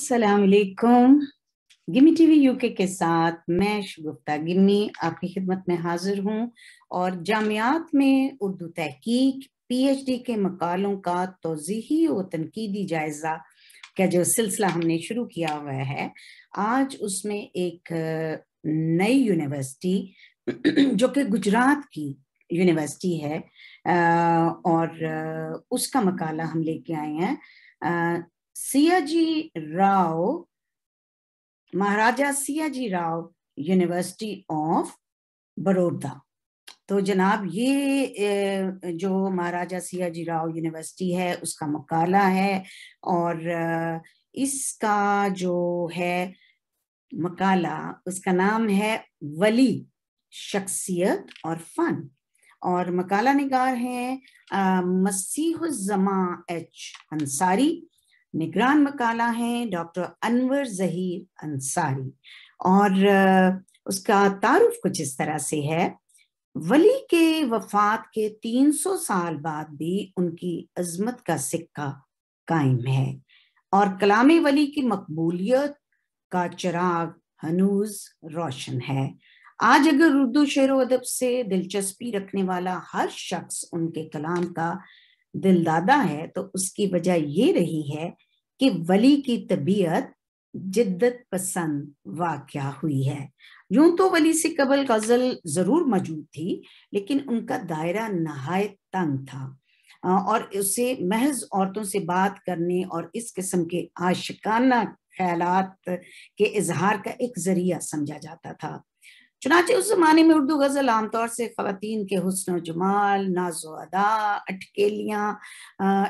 अस्सलाम वालेकुम। Gimme TV UK के साथ मैं शगुफ्ता गिमी आपकी खिदमत में हाजिर हूँ और जामियात में उर्दू तहकीक PhD के मकालों का तौज़ीही व तनकीदी जायज़ा का जो सिलसिला हमने शुरू किया हुआ है, आज उसमें एक नई यूनिवर्सिटी जो कि गुजरात की यूनिवर्सिटी है और उसका मकाला हम लेके आए हैं। सियाजी राव, महाराजा सियाजी राव यूनिवर्सिटी ऑफ बड़ौदा। तो जनाब ये जो महाराजा सियाजी राव यूनिवर्सिटी है उसका मकाला है और इसका जो है मकाला उसका नाम है वली, शख्सियत और फन। और मकाला निगार हैं मसीहुज़्ज़मा एच अंसारी, निगरान मकाला है डॉक्टर अनवर ज़हीर अंसारी। और उसका तारुफ कुछ इस तरह से है। वली के वफात के 300 साल बाद भी उनकी अजमत का सिक्का कायम है और कलाम वली की मकबूलियत का चिराग हनूज रोशन है। आज अगर उर्दू शेर व अदब से दिलचस्पी रखने वाला हर शख्स उनके कलाम का दिलदादा है तो उसकी वजह ये रही है कि वली की तबीयत जिद्दत पसंद वाक़या हुई है। यूं तो वली से कबल गजल जरूर मौजूद थी, लेकिन उनका दायरा नहायत तंग था और उसे महज औरतों से बात करने और इस किस्म के आशिकाना ख्यालात के इजहार का एक जरिया समझा जाता था। चुनांचे उस जमाने में उर्दू गजल आमतौर से खवातीन के हुस्न व जमाल, नाज़ो अदा, अटकेलियाँ,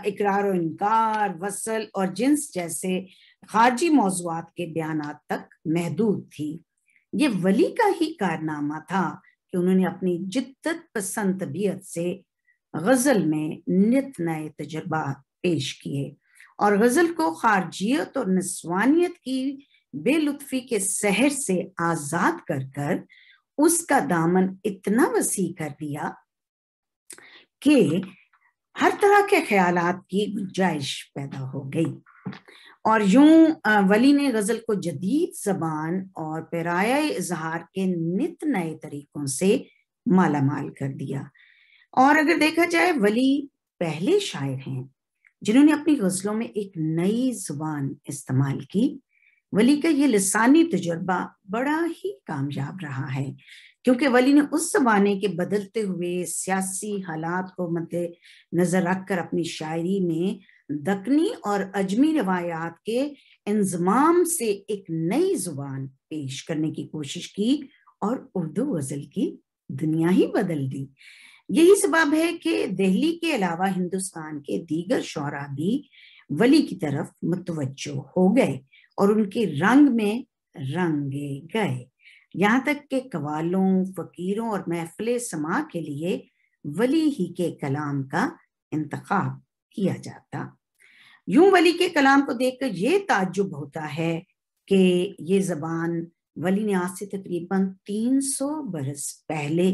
इकरार व इनकार, वसल और जिन्स जैसे खारजी मौज़ूआत के बयानात तक महदूद थी। ये वली का ही कारनामा था कि उन्होंने अपनी जिद्दत पसंद तबीयत से गजल में नित नए तजुर्बात पेश किए और गजल को खारजियत और नस्वानियत की बेलुत्फी के सहर से आजाद कर कर उसका दामन इतना वसी कर दिया कि हर तरह के ख्यालात की गुंजाइश पैदा हो गई। और यूं वली ने गजल को जदीद जबान और पैराया इजहार के नित नए तरीकों से मालामाल कर दिया। और अगर देखा जाए वली पहले शायर हैं जिन्होंने अपनी गजलों में एक नई जुबान इस्तेमाल की। वली का ये लिसानी तजुर्बा बड़ा ही कामयाब रहा है क्योंकि वली ने उस जमाने के बदलते हुए सियासी हालात को मद्दे नजर रखकर अपनी शायरी में दक्कनी और अजमी रवायात के इंजमाम से एक नई जुबान पेश करने की कोशिश की और उर्दू गजल की दुनिया ही बदल दी। यही सबब है कि दिल्ली के अलावा हिंदुस्तान के दीगर शोरा भी वली की तरफ मुतवज्जो हो गए और उनके रंग में रंगे गए। यहाँ तक के कवालों, फकीरों और महफिल समा के लिए वली ही के कलाम का इंतखाब किया जाता। यूं वली के कलाम को देखकर ये ताज्जुब होता है कि ये जबान वली ने आज से तकरीबन 300 बरस पहले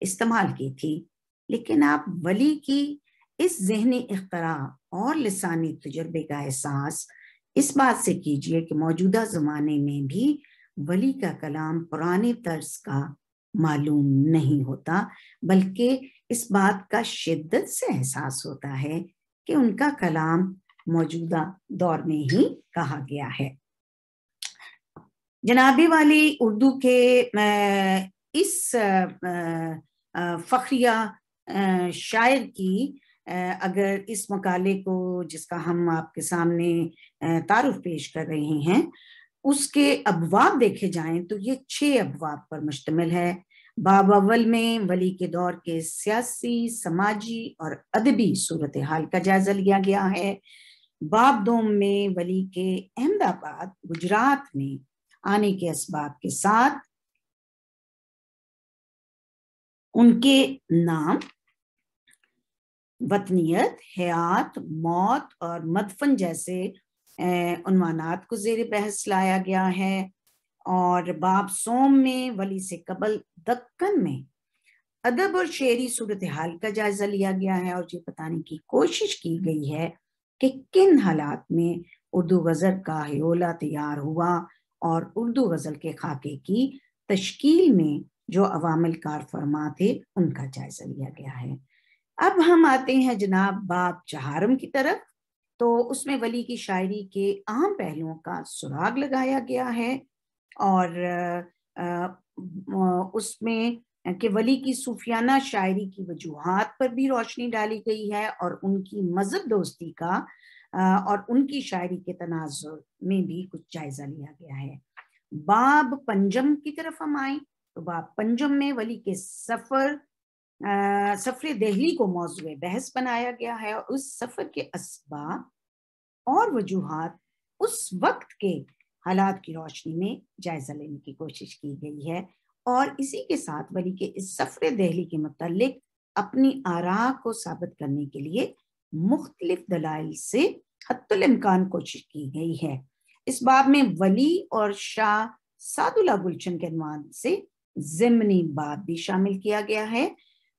इस्तेमाल की थी, लेकिन आप वली की इस ज़हनी इख्तरा और लिसानी तजुर्बे का एहसास इस बात से कीजिए कि मौजूदा ज़माने में भी वली का कलाम पुराने तर्ज का मालूम नहीं होता, बल्कि इस बात का शिद्दत से एहसास होता है कि उनका कलाम मौजूदा दौर में ही कहा गया है। जनाबे वाली उर्दू के इस फखरिया शायर की अगर इस मकाले को जिसका हम आपके सामने तारुफ पेश कर रहे हैं उसके अबवाब देखे जाएं तो ये 6 अबवाब पर मुश्तमिल है। बाब अव्वल में वली के दौर के सियासी, समाजी और अदबी सूरत हाल का जायजा लिया गया है। बाब दोम में वली के अहमदाबाद, गुजरात में आने के असबाब के साथ उनके नाम, वतनियत, हयात, मौत और मदफन जैसे उन्वानात को ज़ेर बहस लाया गया है। और बाब सोम में वली से कबल दक्कन में अदब और शेरी सूरत हाल का जायजा लिया गया है और ये बताने की कोशिश की गई है कि किन हालात में اردو غزل کا ہیولہ تیار ہوا اور اردو غزل کے خاکے کی تشکیل میں جو عوامل کار فرما تھے ان کا جائزہ لیا گیا ہے۔ اب ہم آتے ہیں جناب باب چہارم کی طرف، تو اس میں ولی کی شاعری کے اہم پہلوؤں کا سراغ لگایا گیا ہے، اور اس میں کہ ولی کی صوفیانہ شاعری کی وجوہات پر بھی روشنی ڈالی گئی ہے، اور ان کی مذہب دوستی کا اور ان کی شاعری کے تناظر میں بھی کچھ جائزہ لیا گیا ہے۔ باب پنجم کی طرف ہم آئیں تو باب پنجم میں ولی کے سفر دہلی کو موضوع بحث بنایا گیا ہے، اور اس سفر کے اسباب اور وجوہات اس وقت کے حالات کی روشنی میں جائزہ لینے کی کوشش کی گئی ہے، اور اسی کے ساتھ ولی کے اس سفر دہلی کے متعلق اپنی آراء کو ثابت کرنے کے لیے مختلف دلائل سے حتی الامکان کوشش کی گئی ہے۔ اس باب میں ولی اور شاہ سعد اللہ گلشن کے عنوان سے ضمنی باب بھی شامل کیا گیا ہے،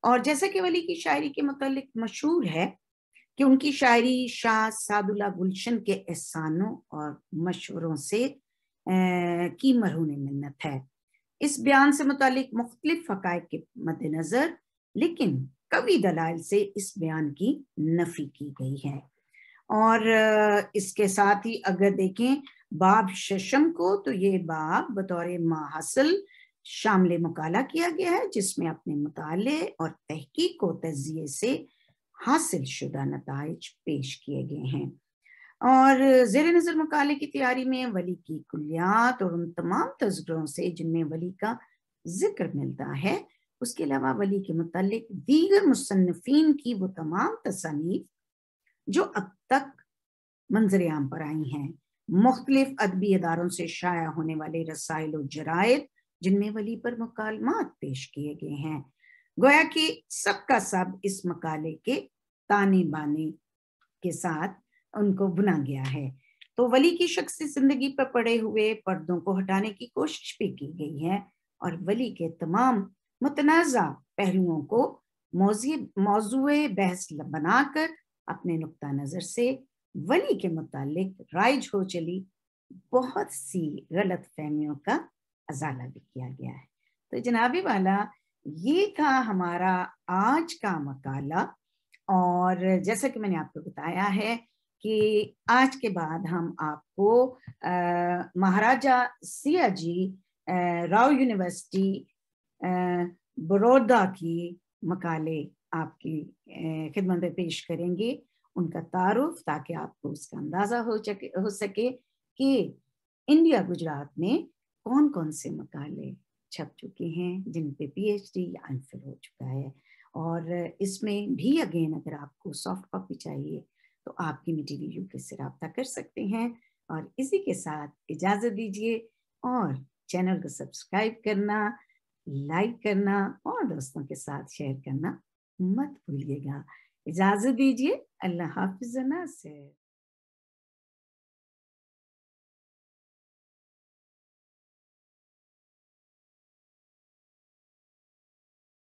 اور جیسا کہ ولی کی شاعری کے متعلق مشہور ہے کہ ان کی شاعری شاہ سعد اللہ گلشن کے احسانوں اور مشوروں سے کی مرہون منت ہے۔ اس بیان سے متعلق مختلف حقائق کے مد نظر لیکن قوی دلائل سے اس بیان کی نفی کی گئی ہے، اور اس کے ساتھ ہی اگر دیکھیں باب ششم کو تو یہ باب بطور ماحصل شامل مقالہ کیا گیا ہے، جس میں اپنے مطالعے اور تحقیق و تجزیے سے حاصل شدہ نتائج پیش کیے گئے ہیں، اور زیر نظر مقالے کی تیاری میں ولی کی کلیات اور ان تمام تذکروں سے جن میں ولی کا ذکر ملتا ہے، اس کے علاوہ ولی کے متعلق دیگر مصنفین کی وہ تمام تصانیف جو اب تک منظر عام پر آئی ہیں، مختلف ادبی اداروں سے شائع ہونے والے رسائل و جرائد جن میں ولی پر مکالمات پیش کیے گئے ہیں، گویا کہ سب کا سب اس مقالے کے تانے بانے کے ساتھ ان کو بنا گیا ہے۔ تو ولی کی شخصی زندگی پر پڑے ہوئے پردوں کو ہٹانے کی کوشش بھی کی گئی ہے، اور ولی کے تمام متنازع پہلوؤں کو موضوع بحث بنا کر اپنے نقطہ نظر سے ولی کے متعلق رائج ہو چلی بہت سی غلط فہمیوں کا ازالہ بھی کیا گیا ہے۔ تو جناب والا یہ تھا ہمارا آج کا مقالہ، اور جیسا کہ میں نے آپ کو بتایا ہے کہ آج کے بعد ہم آپ کو مہاراجہ سیاجی راؤ یونیورسٹی بڑودہ کی مقالے آپ کی خدمت میں پیش کریں گے، ان کا تعارف، تاکہ آپ کو اس کا اندازہ ہو سکے کہ انڈیا گجرات میں کون کون سے مقالے چھپ چکے ہیں جن پہ پی ایچ ڈی یا امفل ہو چکا ہے، اور اس میں بھی اگین اگر آپ کو سافٹ کاپی چاہیے تو آپ کی میٹی ریویو کے سے رابطہ کر سکتے ہیں، اور اسی کے ساتھ اجازت دیجیے، اور چینل کو سبسکرائب کرنا، لائک کرنا اور دوستوں کے ساتھ شیئر کرنا مت بھولیے گا۔ اجازت دیجیے، اللہ حافظ و ناصر۔